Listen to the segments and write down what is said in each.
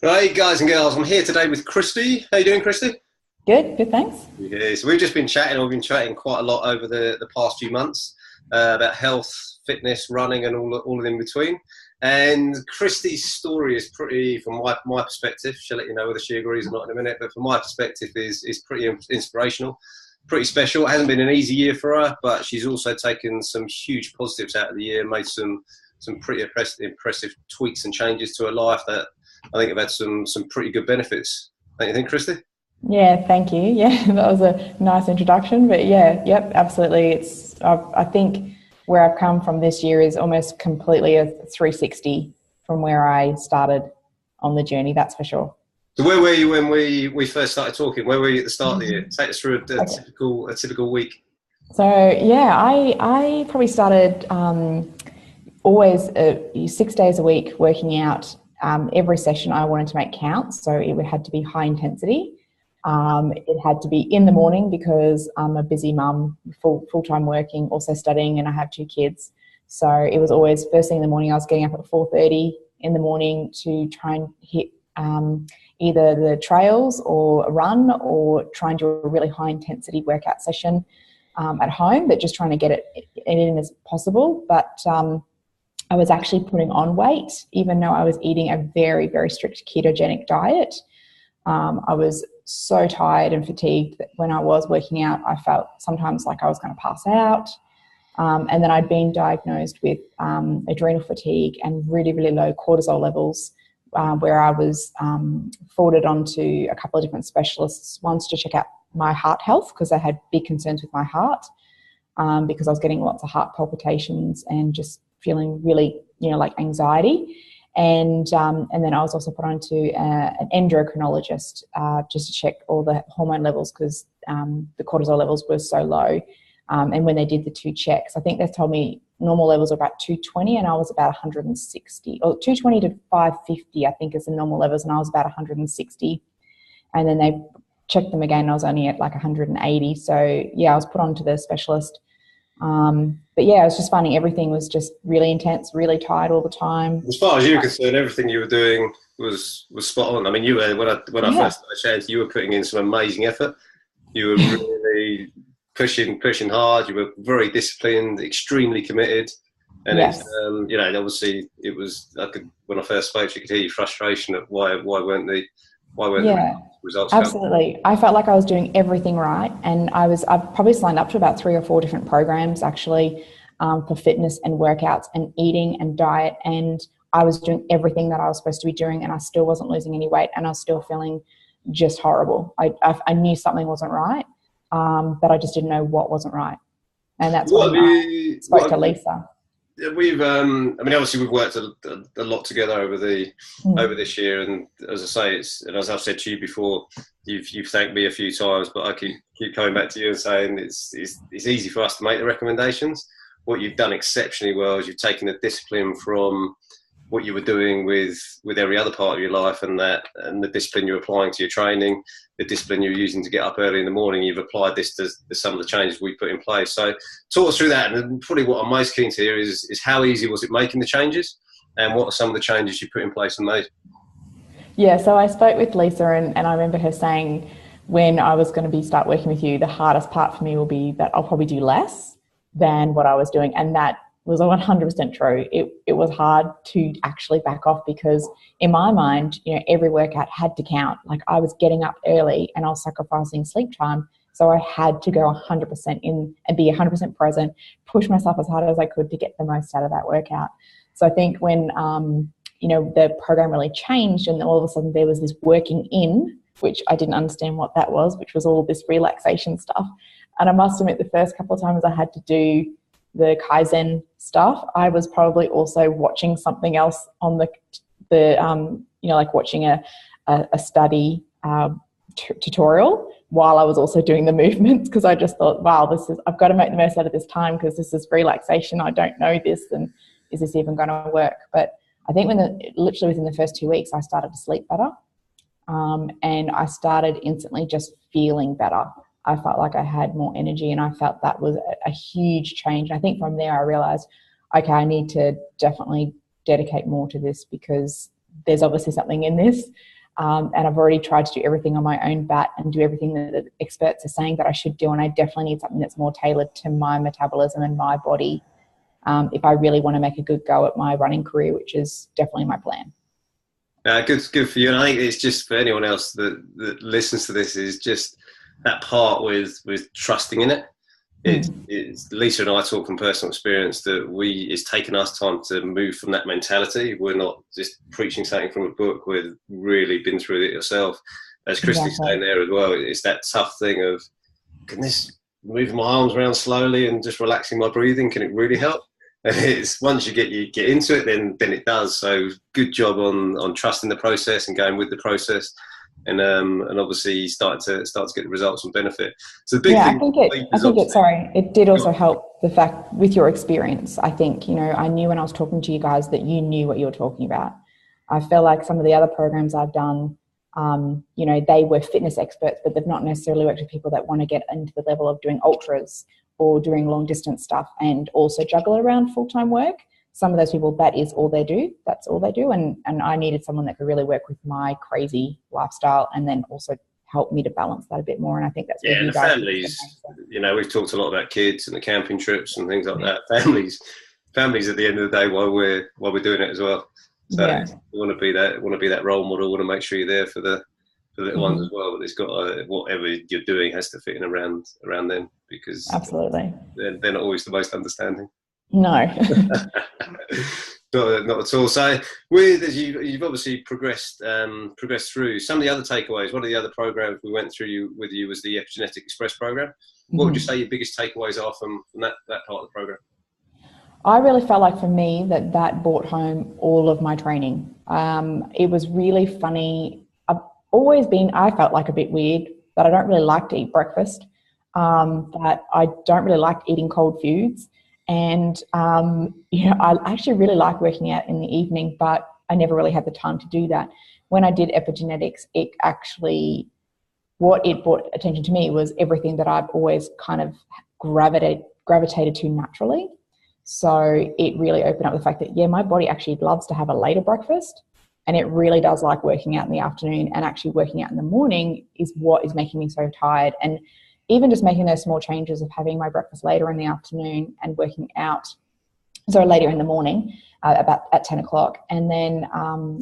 Right, guys and girls, I'm here today with Kristy. How you doing, Kristy? Good, thanks. Yeah, so we've just been chatting. We've been chatting quite a lot over the past few months about health, fitness, running, and all of in between. And Kristy's story is pretty, from my perspective, she'll let you know whether she agrees or not in a minute, but from my perspective is pretty inspirational, pretty special. It hasn't been an easy year for her, but she's also taken some huge positives out of the year, made some pretty impressive tweaks and changes to her life that I think have had some pretty good benefits. Don't you think, Kristy? Yeah, thank you. Yeah, that was a nice introduction. But yeah, yep, absolutely. I think where I've come from this year is almost completely a 360 from where I started on the journey, that's for sure. So where were you when we first started talking? Where were you at the start of the year? Take us through a Okay. typical week. So yeah, I probably started always 6 days a week working out. Every session I wanted to make count, so it had to be high intensity. It had to be in the morning because I'm a busy mum, full-time working, also studying, and I have two kids. So it was always first thing in the morning. I was getting up at 4:30 in the morning to try and hit either the trails or a run, or try and do a really high intensity workout session at home, but just trying to get it in as possible. But I was actually putting on weight, even though I was eating a very, very strict ketogenic diet. I was so tired and fatigued that when I was working out, I felt sometimes like I was going to pass out. And then I'd been diagnosed with adrenal fatigue and really, really low cortisol levels, where I was forwarded on to a couple of different specialists, once to check out my heart health because I had big concerns with my heart, because I was getting lots of heart palpitations and just feeling really, like anxiety. And then I was also put on to an endocrinologist just to check all the hormone levels because the cortisol levels were so low. And when they did the two checks, I think they told me normal levels are about 220 and I was about 160, or 220 to 550, I think is the normal levels, and I was about 160. And then they checked them again and I was only at like 180. So yeah, I was put on to the specialist. But yeah, I was just finding everything was just really intense, really tired all the time. As far as you were concerned, everything you were doing was spot on. I mean, you were when I Yeah. first started chatting, you were putting in some amazing effort. You were really pushing hard. You were very disciplined, extremely committed. And it's Yes. obviously it was. When I first spoke, you could hear your frustration at why weren't the Yeah, results come. absolutely. I felt like I was doing everything right. And I've probably signed up to about 3 or 4 different programs actually, for fitness and workouts and eating and diet. And I was doing everything that I was supposed to be doing and I still wasn't losing any weight and I was still feeling just horrible. I knew something wasn't right, but I just didn't know what wasn't right. And that's What when have I you? spoke What to have you Lisa. We've, I mean, obviously we've worked a lot together over Mm. this year, and as I say, and as I've said to you before, you've thanked me a few times, but I keep coming back to you and saying it's easy for us to make the recommendations. What you've done exceptionally well is you've taken the discipline from what you were doing with every other part of your life, and the discipline you're applying to your training, the discipline you're using to get up early in the morning. You've applied this to some of the changes we put in place. So talk us through that, and probably what I'm most keen to hear is how easy was it making the changes, and what are some of the changes you put in place and made? Yeah, so I spoke with Lisa and I remember her saying when I was going to start working with you, the hardest part for me will be that I'll probably do less than what I was doing. And that was 100% true. It was hard to actually back off because in my mind, every workout had to count. Like I was getting up early and I was sacrificing sleep time. So I had to go 100% in and be 100% present, push myself as hard as I could to get the most out of that workout. So I think when the program really changed and all of a sudden there was this working in, which I didn't understand what that was, which was all this relaxation stuff. And I must admit the first couple of times I had to do the Kaizen stuff, I was probably also watching something else on like watching a study tutorial while I was also doing the movements, because I just thought, wow, I've got to make the most out of this time because this is relaxation. I don't know this, and is this even going to work? But I think literally within the first 2 weeks, I started to sleep better, and I started instantly just feeling better. I felt like I had more energy, and I felt that was a huge change. And I think from there I realized, okay, I need to definitely dedicate more to this because there's obviously something in this. And I've already tried to do everything on my own bat and do everything that the experts are saying that I should do. And I definitely need something that's more tailored to my metabolism and my body if I really want to make a good go at my running career, which is definitely my plan. Good for you. And I think it's just for anyone else that listens to this, is just that part with trusting in it. It's Lisa and I talk from personal experience that it's taken us time to move from that mentality. We're not just preaching something from a book. We've really been through it yourself. As Kristy's saying there as well, it's that tough thing of, can this moving my arms around slowly and just relaxing my breathing, can it really help? And it's once you get into it, then it does. So good job on trusting the process and going with the process. And obviously start to get the results and benefit. So the big thing, it did also help the fact with your experience. I think, I knew when I was talking to you guys that you knew what you were talking about. I feel like some of the other programs I've done, they were fitness experts, but they've not necessarily worked with people that want to get into the level of doing ultras or doing long distance stuff and also juggle around full-time work. Some of those people, that is all they do. That's all they do. And I needed someone that could really work with my crazy lifestyle and then also help me to balance that a bit more. And I think that's where you guys. Families, we've talked a lot about kids and the camping trips and things like that. Families at the end of the day while we're doing it as well. So you want to be that role model. Want to make sure you're there for the little ones as well. But it's got whatever you're doing has to fit in around them, because absolutely they're not always the most understanding. No. Not at all. So as you've obviously progressed through some of the other takeaways. One of the other programs we went through with you was the Epigenetics Express program. What would you say your biggest takeaways are from that part of the program? I really felt like for me that brought home all of my training. It was really funny. I felt like a bit weird, but I don't really like to eat breakfast. That I don't really like eating cold foods. And, I actually really like working out in the evening, but I never really had the time to do that. When I did epigenetics, what it brought attention to me was everything that I've always kind of gravitated to naturally. So it really opened up the fact that, my body actually loves to have a later breakfast, and it really does like working out in the afternoon, and actually working out in the morning is what is making me so tired. And even just making those small changes of having my breakfast later in the afternoon and working out, later in the morning, about at 10 o'clock, and then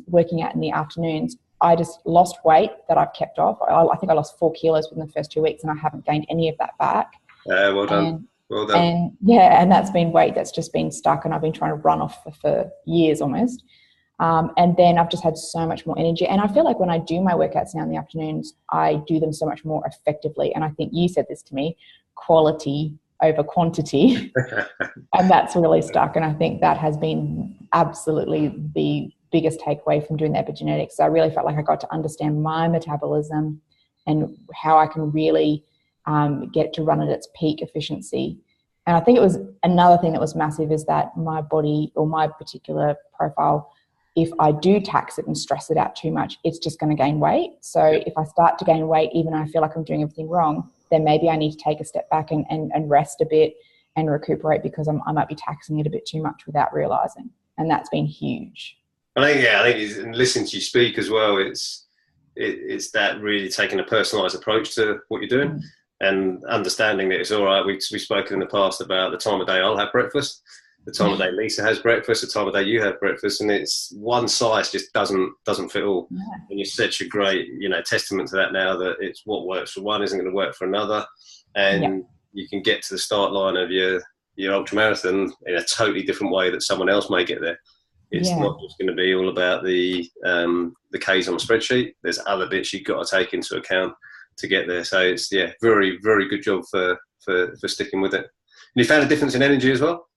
working out in the afternoons, I just lost weight that I've kept off. I think I lost 4 kilos within the first 2 weeks, and I haven't gained any of that back. Well done. Well done. And that's been weight that's just been stuck, and I've been trying to run off for years almost. And then I've just had so much more energy. And I feel like when I do my workouts now in the afternoons, I do them so much more effectively. And I think you said this to me, quality over quantity. And that's really stuck. And I think that has been absolutely the biggest takeaway from doing the epigenetics. So I really felt like I got to understand my metabolism and how I can really get to run at its peak efficiency. And I think it was another thing that was massive is that my body, or my particular profile, if I do tax it and stress it out too much, it's just going to gain weight. So if I start to gain weight, even though I feel like I'm doing everything wrong, then maybe I need to take a step back and rest a bit and recuperate, because I might be taxing it a bit too much without realizing. And that's been huge. I think listening to you speak as well, it's that really taking a personalised approach to what you're doing and understanding that it's all right. We've spoken in the past about the time of day I'll have breakfast, the time of day Lisa has breakfast, the time of day you have breakfast, and it's one size just doesn't fit all. Yeah. And you're such a great, testament to that now, that it's what works for one isn't going to work for another, and you can get to the start line of your ultramarathon in a totally different way that someone else may get there. It's not just going to be all about the K's on a spreadsheet. There's other bits you've got to take into account to get there. So it's very, very good job for sticking with it. And you found a difference in energy as well?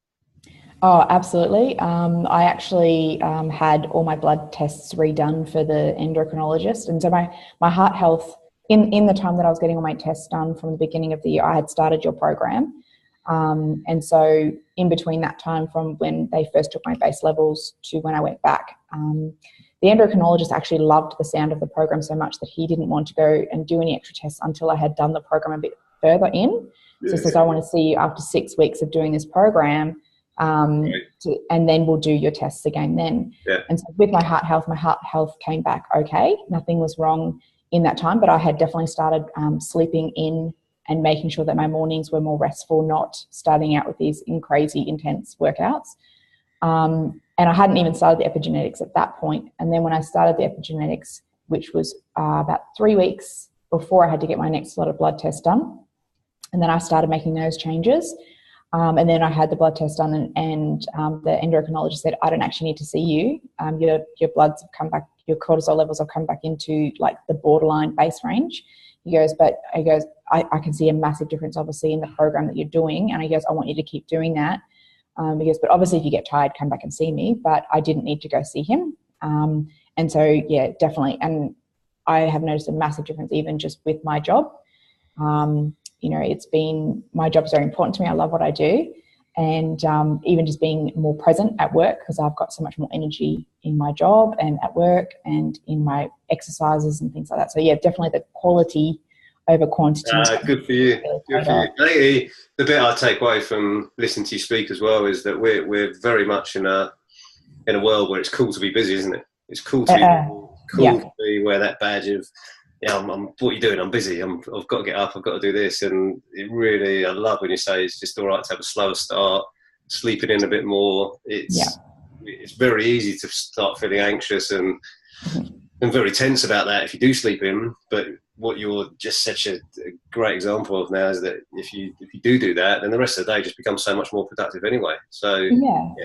Oh, absolutely. I actually had all my blood tests redone for the endocrinologist. And so my heart health, in the time that I was getting all my tests done from the beginning of the year, I had started your program. And so in between that time from when they first took my base levels to when I went back, the endocrinologist actually loved the sound of the program so much that he didn't want to go and do any extra tests until I had done the program a bit further in. So he says, I want to see you after 6 weeks of doing this program. Right. And then we'll do your tests again then. Yeah. And so with my heart health came back okay. Nothing was wrong in that time, but I had definitely started sleeping in and making sure that my mornings were more restful, not starting out with these crazy intense workouts. And I hadn't even started the epigenetics at that point. And then when I started the epigenetics, which was about 3 weeks before I had to get my next lot of blood tests done, and then I started making those changes. And then I had the blood test done, and the endocrinologist said, I don't actually need to see you. Your bloods have come back, your cortisol levels have come back into like the borderline base range. He goes, I can see a massive difference, obviously, in the program that you're doing. And he goes, I want you to keep doing that. He goes, but obviously if you get tired, come back and see me. But I didn't need to go see him. And so, yeah, definitely. And I have noticed a massive difference even just with my job. My job's very important to me. I love what I do. And even just being more present at work, because I've got so much more energy in my job and at work and in my exercises and things like that. So, yeah, definitely the quality over quantity. Good for you. Good for you. I think the bit I take away from listening to you speak as well is that we're very much in a world where it's cool to be busy, isn't it? It's cool to be to be wear that badge of, I'm what are you doing? I'm busy. I've got to get up. I've got to do this. And it really, I love when you say it's just all right to have a slower start, sleeping in a bit more. It's very easy to start feeling anxious and very tense about that if you do sleep in. But what you're just such a great example of now is that if you do that, then the rest of the day just becomes so much more productive anyway. So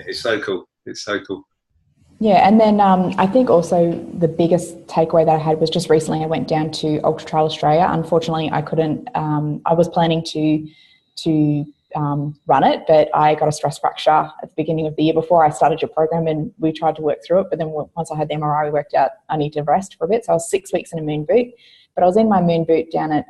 it's so cool. It's so cool. Yeah, and then I think also the biggest takeaway that I had was just recently I went down to Ultra Trail Australia. Unfortunately, I couldn't. I was planning to run it, but I got a stress fracture at the beginning of the year before I started your program, and we tried to work through it. But then once I had the MRI, we worked out I need to rest for a bit. So I was 6 weeks in a moon boot, but I was in my moon boot down at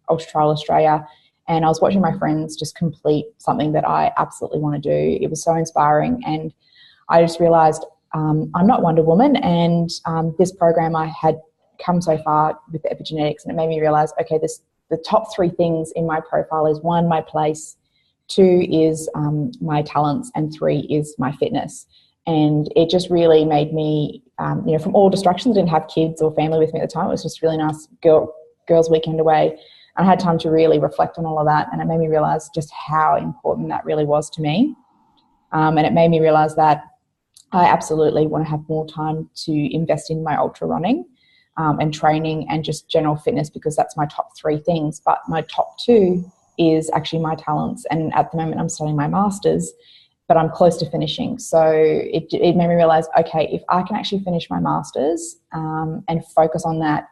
Ultra Trail Australia, and I was watching my friends just complete something that I absolutely want to do. It was so inspiring, and I just realised. I'm not Wonder Woman, and this program I had come so far with the epigenetics, and it made me realize, okay, the top 3 things in my profile is 1, my place, 2 is my talents, and 3 is my fitness. And it just really made me, from all distractions, I didn't have kids or family with me at the time. It was just really nice girls' weekend away. And I had time to really reflect on all of that, and it made me realize just how important that really was to me. And it made me realize that I absolutely want to have more time to invest in my ultra running and training and just general fitness, because that's my top 3 things. But my top 2 is actually my talents. And at the moment I'm studying my master's, but I'm close to finishing. So it made me realize, okay, if I can actually finish my master's and focus on that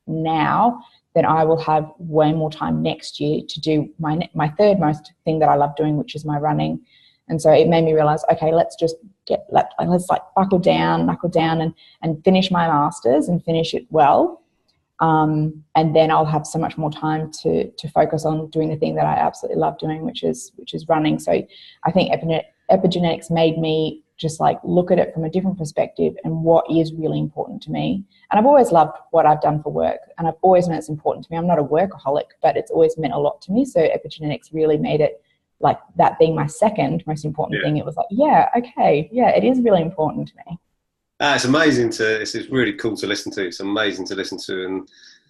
now, then I will have way more time next year to do my third most thing that I love doing, which is my running. And so it made me realize, okay, let's buckle down and finish my master's and finish it well. And then I'll have so much more time to focus on doing the thing that I absolutely love doing, which is running. So I think epigenetics made me just like look at it from a different perspective and what is really important to me. And I've always loved what I've done for work, and I've always known it's important to me. I'm not a workaholic, but it's always meant a lot to me. So epigenetics really made it, like that being my second most important thing, it was like, it is really important to me. It's amazing it's really cool to listen to. It's amazing to listen to,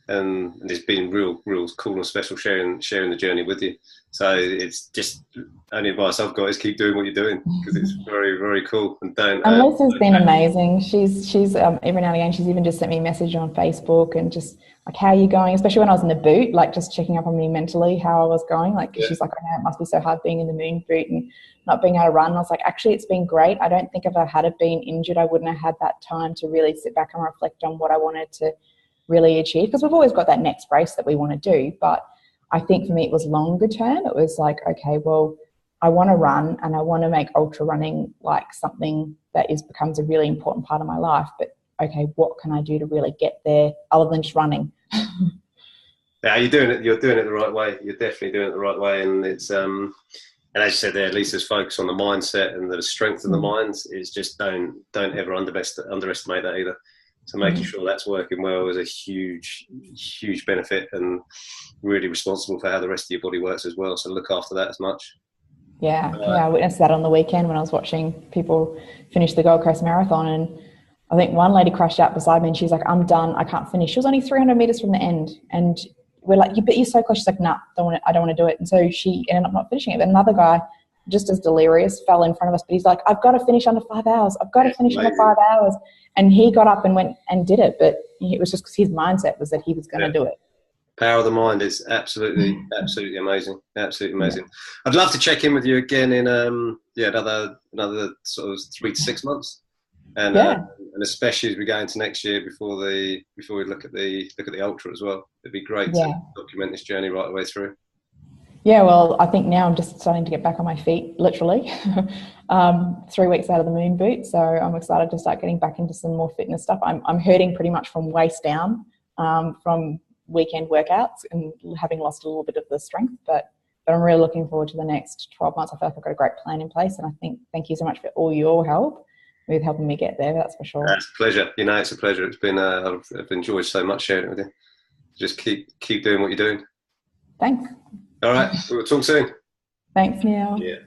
and it's been real cool and special sharing the journey with you. So it's just, only advice I've got is keep doing what you're doing, because it's very, very cool. And Lisa's been amazing. She's every now and again, she's even just sent me a message on Facebook and just like, how are you going? Especially when I was in the boot, like just checking up on me mentally, how I was going. Like, she's like, I know it must be so hard being in the moon boot and not being able to run. And I was like, actually, it's been great. I don't think if I had been injured, I wouldn't have had that time to really sit back and reflect on what I wanted to really achieve, because we've always got that next race that we want to do. But I think for me, it was longer term. It was like, okay, well, I want to run and I want to make ultra running like something that becomes a really important part of my life. But okay, what can I do to really get there other than just running? Yeah, you're doing it the right way. You're definitely doing it the right way. And it's and as you said there, Lisa's focus on the mindset and the strength of the mind is just don't ever underestimate that either. So making sure that's working well is a huge benefit, and really responsible for how the rest of your body works as well. So look after that as much. Yeah, I witnessed that on the weekend when I was watching people finish the Gold Coast Marathon, and I think one lady crashed out beside me and she's like, I'm done, I can't finish. She was only 300 meters from the end, and we're like, but you're so close. She's like, nah, I don't want to do it. And so she ended up not finishing it. But another guy, just as delirious, fell in front of us, but he's like, I've got to finish under 5 hours. I've got to finish under 5 hours. And he got up and went and did it, but it was just because his mindset was that he was going to do it. Power of the mind is absolutely amazing. Absolutely amazing. I'd love to check in with you again in another sort of 3 to 6 months, and especially as we go into next year before we look at the ultra as well. It'd be great to document this journey right the way through. Yeah, well, I think now I'm just starting to get back on my feet, literally. 3 weeks out of the moon boot, so I'm excited to start getting back into some more fitness stuff. I'm hurting pretty much from waist down from weekend workouts and having lost a little bit of the strength, but I'm really looking forward to the next 12 months. I feel like I've got a great plan in place, and I think thank you so much for all your help with helping me get there. That's for sure. It's a pleasure. It's a pleasure. It's been I've enjoyed so much sharing it with you. Just keep doing what you're doing. Thanks. All right, we'll talk soon. Thanks, Neil. Yeah.